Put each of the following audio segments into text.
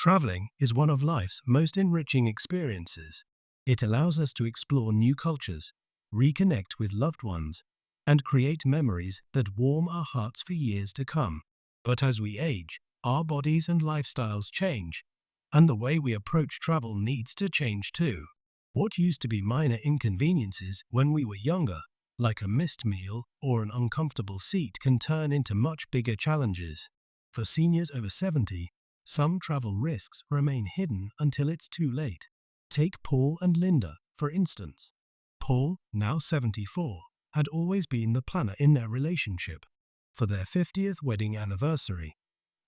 Traveling is one of life's most enriching experiences. It allows us to explore new cultures, reconnect with loved ones, and create memories that warm our hearts for years to come. But as we age, our bodies and lifestyles change, and the way we approach travel needs to change too. What used to be minor inconveniences when we were younger, like a missed meal or an uncomfortable seat, can turn into much bigger challenges. For seniors over 70, some travel risks remain hidden until it's too late. Take Paul and Linda, for instance. Paul, now 74, had always been the planner in their relationship. For their 50th wedding anniversary,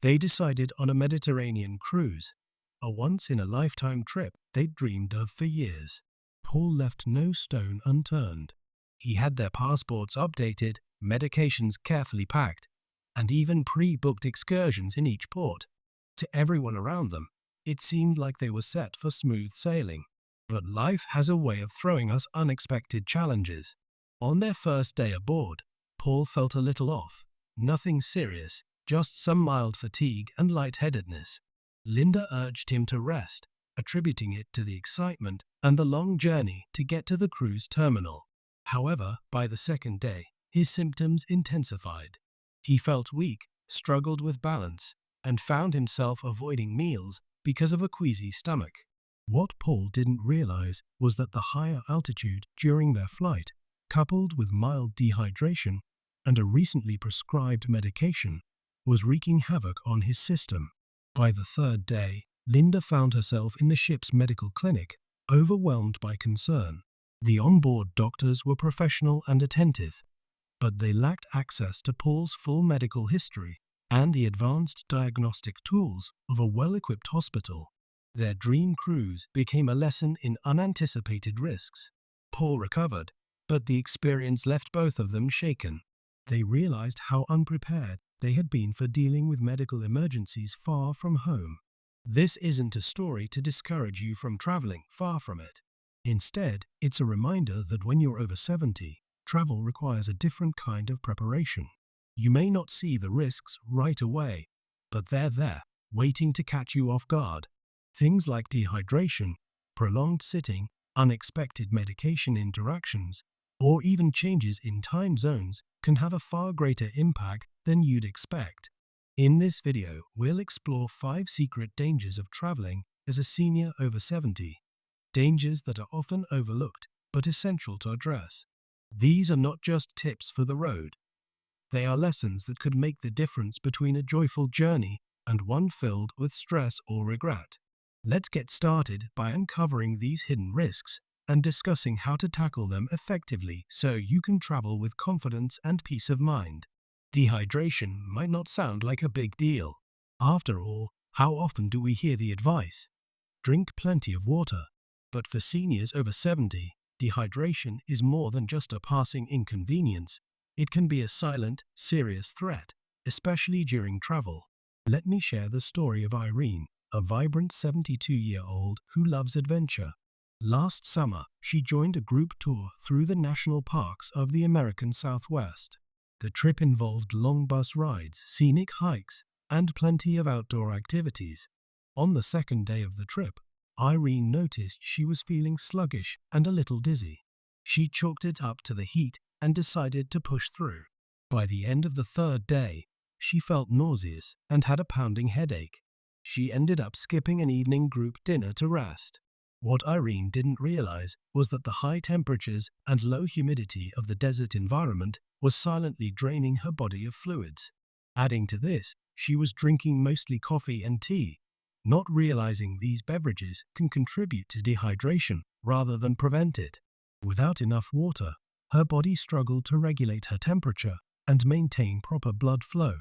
they decided on a Mediterranean cruise, a once-in-a-lifetime trip they'd dreamed of for years. Paul left no stone unturned. He had their passports updated, medications carefully packed, and even pre-booked excursions in each port. To everyone around them, it seemed like they were set for smooth sailing. But life has a way of throwing us unexpected challenges. On their first day aboard, Paul felt a little off. Nothing serious, just some mild fatigue and lightheadedness. Linda urged him to rest, attributing it to the excitement and the long journey to get to the cruise terminal. However, by the second day, his symptoms intensified. He felt weak, struggled with balance, and found himself avoiding meals because of a queasy stomach. What Paul didn't realize was that the higher altitude during their flight, coupled with mild dehydration and a recently prescribed medication, was wreaking havoc on his system. By the third day, Linda found herself in the ship's medical clinic, overwhelmed by concern. The onboard doctors were professional and attentive, but they lacked access to Paul's full medical history and the advanced diagnostic tools of a well-equipped hospital. Their dream cruise became a lesson in unanticipated risks. Paul recovered, but the experience left both of them shaken. They realized how unprepared they had been for dealing with medical emergencies far from home. This isn't a story to discourage you from traveling, far from it. Instead, it's a reminder that when you're over 70, travel requires a different kind of preparation. You may not see the risks right away, but they're there, waiting to catch you off guard. Things like dehydration, prolonged sitting, unexpected medication interactions, or even changes in time zones can have a far greater impact than you'd expect. In this video, we'll explore 5 secret dangers of traveling as a senior over 70. Dangers that are often overlooked, but essential to address. These are not just tips for the road. They are lessons that could make the difference between a joyful journey and one filled with stress or regret. Let's get started by uncovering these hidden risks and discussing how to tackle them effectively so you can travel with confidence and peace of mind. Dehydration might not sound like a big deal. After all, how often do we hear the advice? Drink plenty of water. But for seniors over 70, dehydration is more than just a passing inconvenience. It can be a silent, serious threat, especially during travel. Let me share the story of Irene, a vibrant 72-year-old who loves adventure. Last summer, she joined a group tour through the national parks of the American Southwest. The trip involved long bus rides, scenic hikes, and plenty of outdoor activities. On the second day of the trip, Irene noticed she was feeling sluggish and a little dizzy. She chalked it up to the heat and decided to push through. By the end of the third day, she felt nauseous and had a pounding headache. She ended up skipping an evening group dinner to rest. What Irene didn't realize was that the high temperatures and low humidity of the desert environment was silently draining her body of fluids. Adding to this, she was drinking mostly coffee and tea, not realizing these beverages can contribute to dehydration rather than prevent it. Without enough water, her body struggled to regulate her temperature and maintain proper blood flow.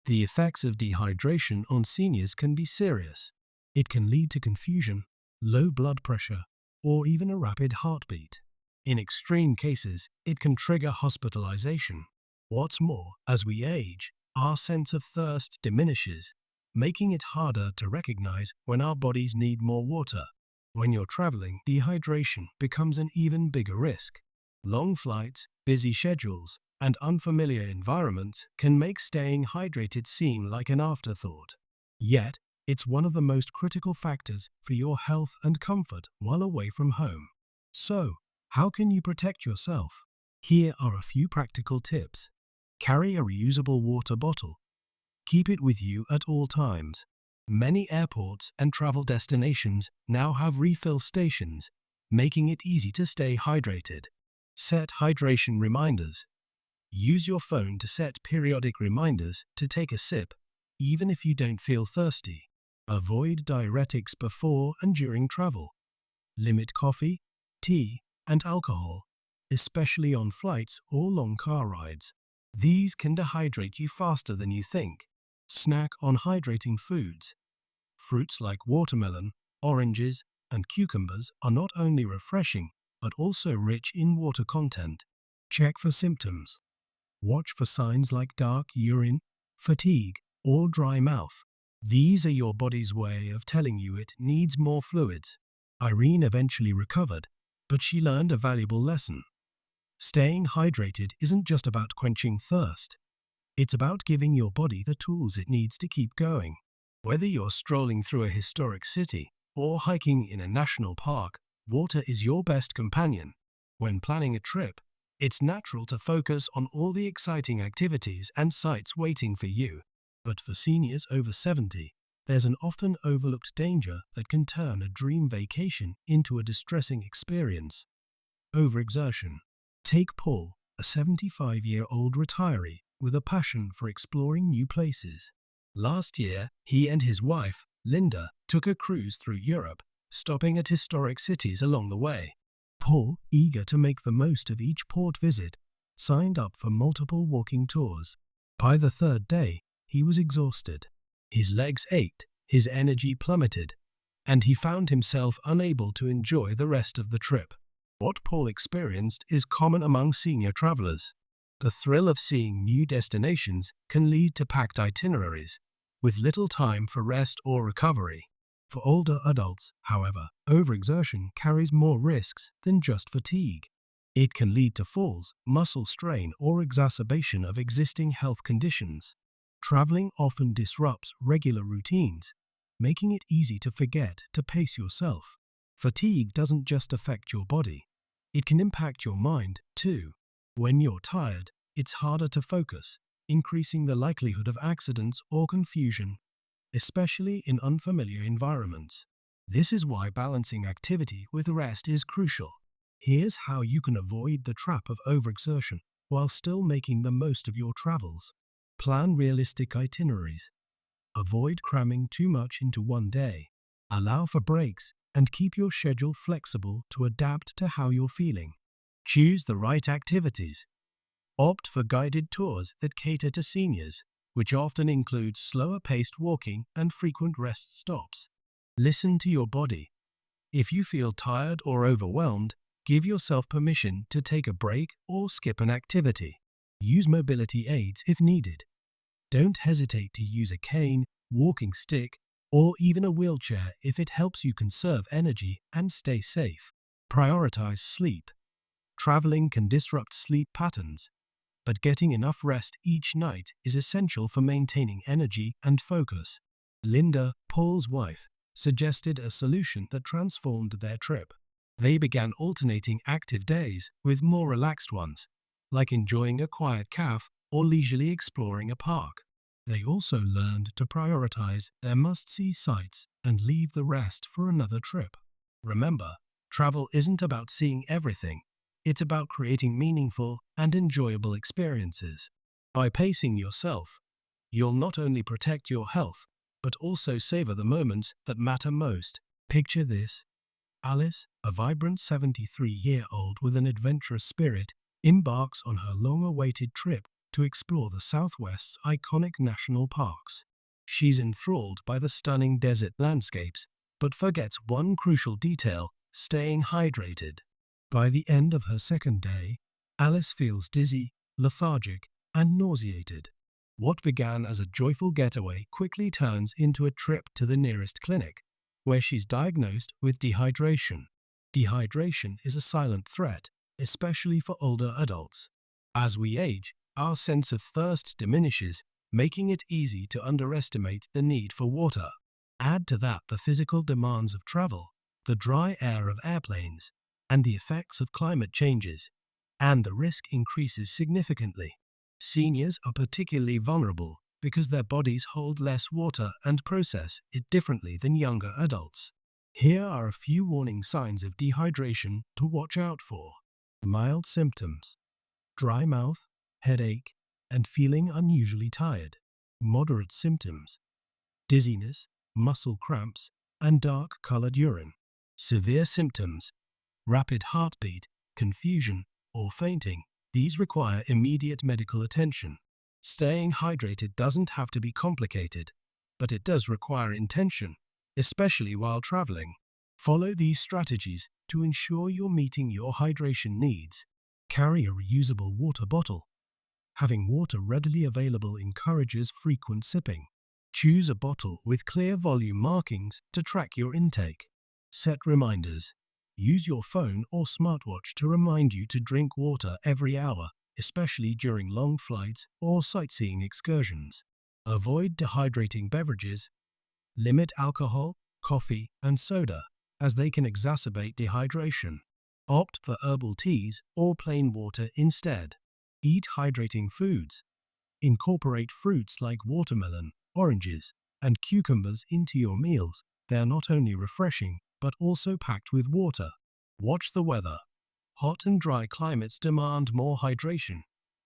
The effects of dehydration on seniors can be serious. It can lead to confusion, low blood pressure, or even a rapid heartbeat. In extreme cases, it can trigger hospitalization. What's more, as we age, our sense of thirst diminishes, making it harder to recognize when our bodies need more water. When you're traveling, dehydration becomes an even bigger risk. Long flights, busy schedules, and unfamiliar environments can make staying hydrated seem like an afterthought. Yet, It's one of the most critical factors for your health and comfort while away from home. So, how can you protect yourself? Here are a few practical tips. Carry a reusable water bottle. Keep it with you at all times. Many airports and travel destinations now have refill stations, making it easy to stay hydrated. Set hydration reminders. Use your phone to set periodic reminders to take a sip, even if you don't feel thirsty. Avoid diuretics before and during travel. Limit coffee, tea, and alcohol, especially on flights or long car rides. These can dehydrate you faster than you think. Snack on hydrating foods. Fruits like watermelon, oranges, and cucumbers are not only refreshing, but also rich in water content. Check for symptoms. Watch for signs like dark urine, fatigue, or dry mouth. These are your body's way of telling you it needs more fluids. Irene eventually recovered, but she learned a valuable lesson. Staying hydrated isn't just about quenching thirst. It's about giving your body the tools it needs to keep going. Whether you're strolling through a historic city or hiking in a national park, water is your best companion. When planning a trip, it's natural to focus on all the exciting activities and sights waiting for you. But for seniors over 70, there's an often overlooked danger that can turn a dream vacation into a distressing experience. Overexertion. Take Paul, a 75-year-old retiree with a passion for exploring new places. Last year, he and his wife, Linda, took a cruise through Europe, stopping at historic cities along the way. Paul, eager to make the most of each port visit, signed up for multiple walking tours. By the third day, he was exhausted. His legs ached, his energy plummeted, and he found himself unable to enjoy the rest of the trip. What Paul experienced is common among senior travelers. The thrill of seeing new destinations can lead to packed itineraries, with little time for rest or recovery. For older adults, however, overexertion carries more risks than just fatigue. It can lead to falls, muscle strain, or exacerbation of existing health conditions. Traveling often disrupts regular routines, making it easy to forget to pace yourself. Fatigue doesn't just affect your body. It can impact your mind, too. When you're tired, it's harder to focus, increasing the likelihood of accidents or confusion, especially in unfamiliar environments. This is why balancing activity with rest is crucial. Here's how you can avoid the trap of overexertion while still making the most of your travels. Plan realistic itineraries. Avoid cramming too much into one day. Allow for breaks and keep your schedule flexible to adapt to how you're feeling. Choose the right activities. Opt for guided tours that cater to seniors, which often include slower-paced walking and frequent rest stops. Listen to your body. If you feel tired or overwhelmed, give yourself permission to take a break or skip an activity. Use mobility aids if needed. Don't hesitate to use a cane, walking stick, or even a wheelchair if it helps you conserve energy and stay safe. Prioritize sleep. Traveling can disrupt sleep patterns, but getting enough rest each night is essential for maintaining energy and focus. Linda, Paul's wife, suggested a solution that transformed their trip. They began alternating active days with more relaxed ones, like enjoying a quiet cafe or leisurely exploring a park. They also learned to prioritize their must-see sites and leave the rest for another trip. Remember, travel isn't about seeing everything. It's about creating meaningful and enjoyable experiences. By pacing yourself, you'll not only protect your health, but also savor the moments that matter most. Picture this. Alice, a vibrant 73-year-old with an adventurous spirit, embarks on her long-awaited trip to explore the Southwest's iconic national parks. She's enthralled by the stunning desert landscapes, but forgets one crucial detail: staying hydrated. By the end of her second day, Alice feels dizzy, lethargic, and nauseated. What began as a joyful getaway quickly turns into a trip to the nearest clinic, where she's diagnosed with dehydration. Dehydration is a silent threat, especially for older adults. As we age, our sense of thirst diminishes, making it easy to underestimate the need for water. Add to that the physical demands of travel, the dry air of airplanes, and the effects of climate changes, and the risk increases significantly. Seniors are particularly vulnerable because their bodies hold less water and process it differently than younger adults. Here are a few warning signs of dehydration to watch out for. Mild symptoms: dry mouth, headache, and feeling unusually tired. Moderate symptoms: dizziness, muscle cramps, and dark-colored urine. Severe symptoms: rapid heartbeat, confusion, or fainting. These require immediate medical attention. Staying hydrated doesn't have to be complicated, but it does require intention, especially while traveling. Follow these strategies to ensure you're meeting your hydration needs. Carry a reusable water bottle. Having water readily available encourages frequent sipping. Choose a bottle with clear volume markings to track your intake. Set reminders. Use your phone or smartwatch to remind you to drink water every hour, especially during long flights or sightseeing excursions. Avoid dehydrating beverages. Limit alcohol, coffee, and soda, as they can exacerbate dehydration. Opt for herbal teas or plain water instead. Eat hydrating foods. Incorporate fruits like watermelon, oranges, and cucumbers into your meals. They are not only refreshing, but also packed with water. Watch the weather. Hot and dry climates demand more hydration,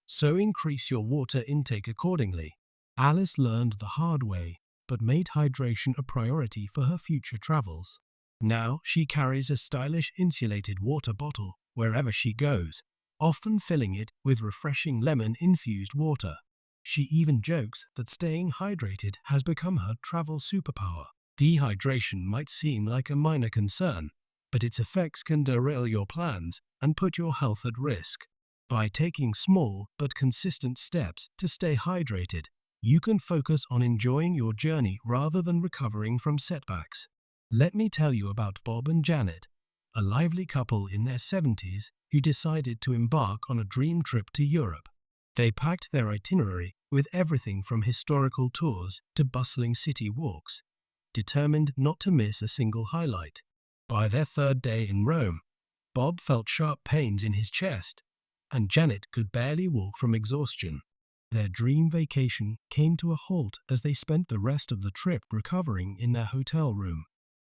so increase your water intake accordingly. Alice learned the hard way, but made hydration a priority for her future travels. Now she carries a stylish insulated water bottle wherever she goes, often filling it with refreshing lemon-infused water. She even jokes that staying hydrated has become her travel superpower. Dehydration might seem like a minor concern, but its effects can derail your plans and put your health at risk. By taking small but consistent steps to stay hydrated, you can focus on enjoying your journey rather than recovering from setbacks. Let me tell you about Bob and Janet, a lively couple in their 70s who decided to embark on a dream trip to Europe. They packed their itinerary with everything from historical tours to bustling city walks, determined not to miss a single highlight. By their third day in Rome, Bob felt sharp pains in his chest, and Janet could barely walk from exhaustion. Their dream vacation came to a halt as they spent the rest of the trip recovering in their hotel room.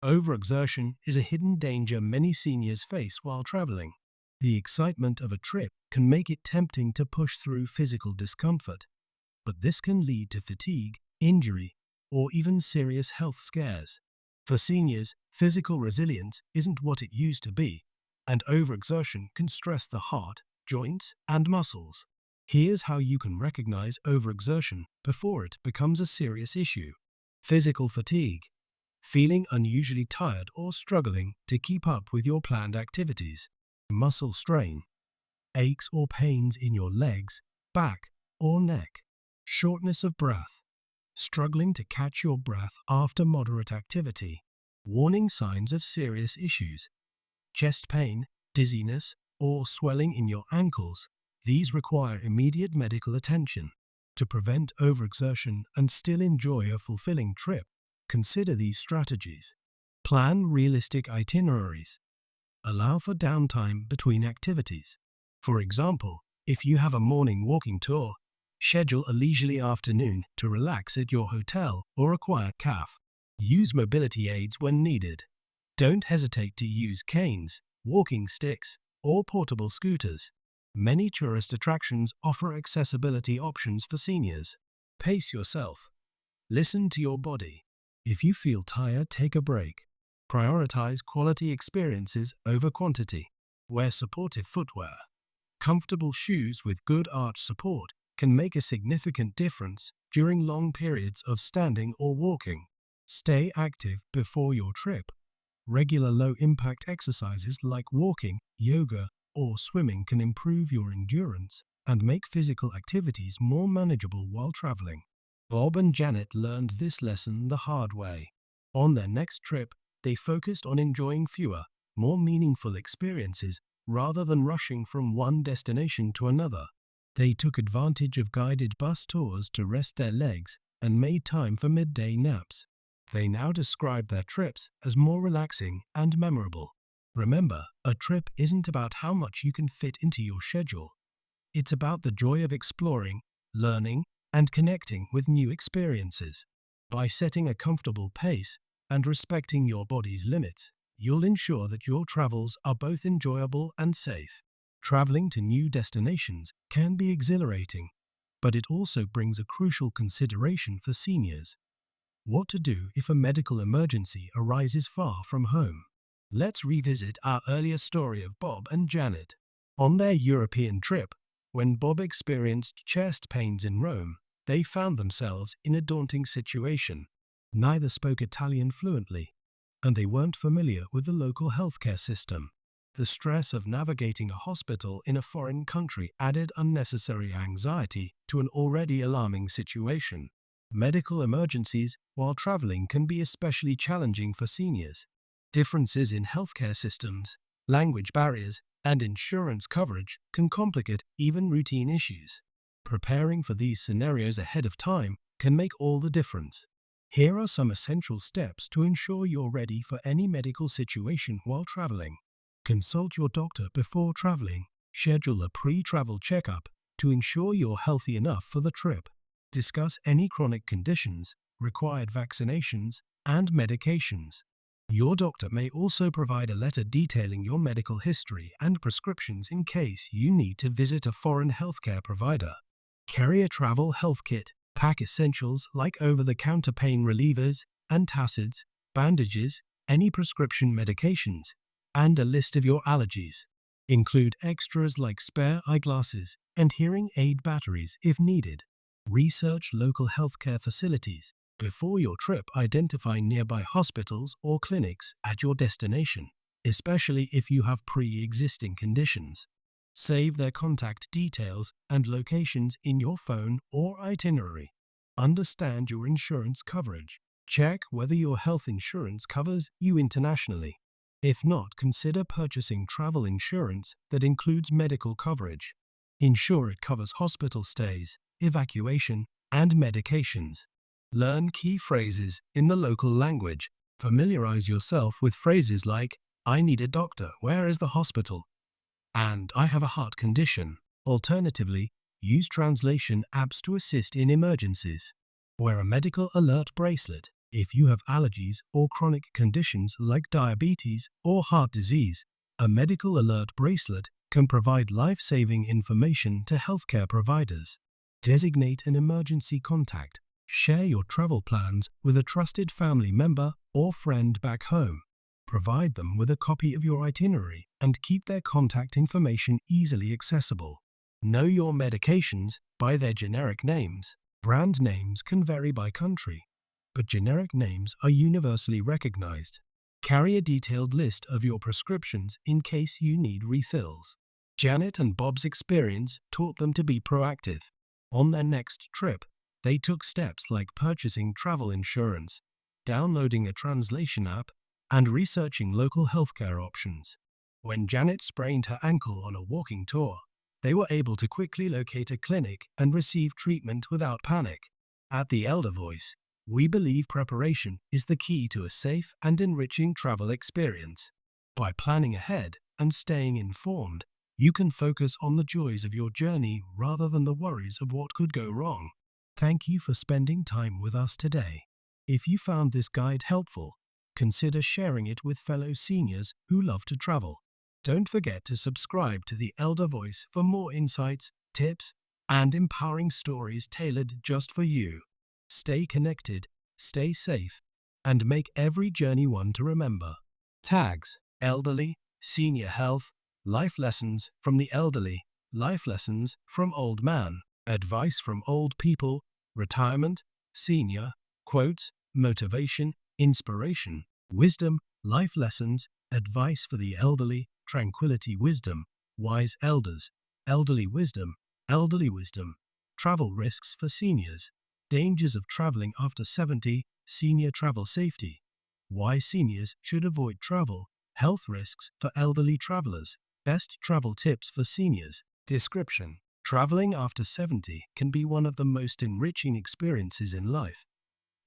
Overexertion is a hidden danger many seniors face while traveling. The excitement of a trip can make it tempting to push through physical discomfort, but this can lead to fatigue, injury, or even serious health scares. For seniors, physical resilience isn't what it used to be, and overexertion can stress the heart, joints, and muscles. Here's how you can recognize overexertion before it becomes a serious issue. Physical fatigue. Feeling unusually tired or struggling to keep up with your planned activities. Muscle strain. Aches or pains in your legs, back, or neck. Shortness of breath. Struggling to catch your breath after moderate activity. Warning signs of serious issues. Chest pain, dizziness, or swelling in your ankles. These require immediate medical attention. To prevent overexertion and still enjoy a fulfilling trip, consider these strategies. Plan realistic itineraries. Allow for downtime between activities. For example, if you have a morning walking tour, schedule a leisurely afternoon to relax at your hotel or a quiet cafe. Use mobility aids when needed. Don't hesitate to use canes, walking sticks, or portable scooters. Many tourist attractions offer accessibility options for seniors. Pace yourself. Listen to your body. If you feel tired, take a break. Prioritize quality experiences over quantity. Wear supportive footwear. Comfortable shoes with good arch support can make a significant difference during long periods of standing or walking. Stay active before your trip. Regular low-impact exercises like walking, yoga, or swimming can improve your endurance and make physical activities more manageable while traveling. Bob and Janet learned this lesson the hard way. On their next trip, they focused on enjoying fewer, more meaningful experiences rather than rushing from one destination to another. They took advantage of guided bus tours to rest their legs and made time for midday naps. They now describe their trips as more relaxing and memorable. Remember, a trip isn't about how much you can fit into your schedule. It's about the joy of exploring, learning, and connecting with new experiences. By setting a comfortable pace and respecting your body's limits, you'll ensure that your travels are both enjoyable and safe. Traveling to new destinations can be exhilarating, but it also brings a crucial consideration for seniors. What to do if a medical emergency arises far from home? Let's revisit our earlier story of Bob and Janet. On their European trip, when Bob experienced chest pains in Rome, they found themselves in a daunting situation. Neither spoke Italian fluently, and they weren't familiar with the local healthcare system. The stress of navigating a hospital in a foreign country added unnecessary anxiety to an already alarming situation. Medical emergencies while traveling can be especially challenging for seniors. Differences in healthcare systems, language barriers, and insurance coverage can complicate even routine issues. Preparing for these scenarios ahead of time can make all the difference. Here are some essential steps to ensure you're ready for any medical situation while traveling. Consult your doctor before traveling. Schedule a pre-travel checkup to ensure you're healthy enough for the trip. Discuss any chronic conditions, required vaccinations, and medications. Your doctor may also provide a letter detailing your medical history and prescriptions in case you need to visit a foreign healthcare provider. Carry a travel health kit. Pack essentials like over-the-counter pain relievers, antacids, bandages, any prescription medications, and a list of your allergies. Include extras like spare eyeglasses and hearing aid batteries if needed. Research local healthcare facilities. Before your trip, identify nearby hospitals or clinics at your destination, especially if you have pre-existing conditions. Save their contact details and locations in your phone or itinerary. Understand your insurance coverage. Check whether your health insurance covers you internationally. If not, consider purchasing travel insurance that includes medical coverage. Ensure it covers hospital stays, evacuation, and medications. Learn key phrases in the local language. Familiarize yourself with phrases like, "I need a doctor, where is the hospital?" and "I have a heart condition." Alternatively, use translation apps to assist in emergencies. Wear a medical alert bracelet. If you have allergies or chronic conditions like diabetes or heart disease, a medical alert bracelet can provide life-saving information to healthcare providers. Designate an emergency contact. Share your travel plans with a trusted family member or friend back home. Provide them with a copy of your itinerary and keep their contact information easily accessible. Know your medications by their generic names. Brand names can vary by country, but generic names are universally recognized. Carry a detailed list of your prescriptions in case you need refills. Janet and Bob's experience taught them to be proactive. On their next trip, they took steps like purchasing travel insurance, downloading a translation app, and researching local healthcare options. When Janet sprained her ankle on a walking tour, they were able to quickly locate a clinic and receive treatment without panic. At the Elder Voice, we believe preparation is the key to a safe and enriching travel experience. By planning ahead and staying informed, you can focus on the joys of your journey rather than the worries of what could go wrong. Thank you for spending time with us today. If you found this guide helpful, consider sharing it with fellow seniors who love to travel. Don't forget to subscribe to the Elder Voice for more insights, tips, and empowering stories tailored just for you. Stay connected, stay safe, and make every journey one to remember. Tags: elderly, senior health, life lessons from the elderly, life lessons from old man, advice from old people, retirement, senior, quotes, motivation, inspiration, wisdom, life lessons, advice for the elderly, tranquility, wisdom, wise elders, elderly wisdom, travel risks for seniors, dangers of traveling after 70, senior travel safety, why seniors should avoid travel, health risks for elderly travelers, best travel tips for seniors. Description: traveling after 70 can be one of the most enriching experiences in life.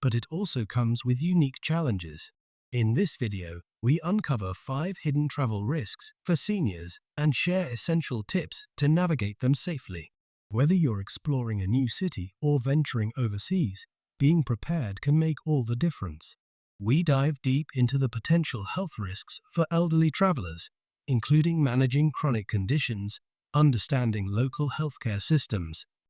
but it also comes with unique challenges. In this video, we uncover 5 hidden travel risks for seniors and share essential tips to navigate them safely. Whether you're exploring a new city or venturing overseas, being prepared can make all the difference. We dive deep into the potential health risks for elderly travelers, including managing chronic conditions, understanding local healthcare systems,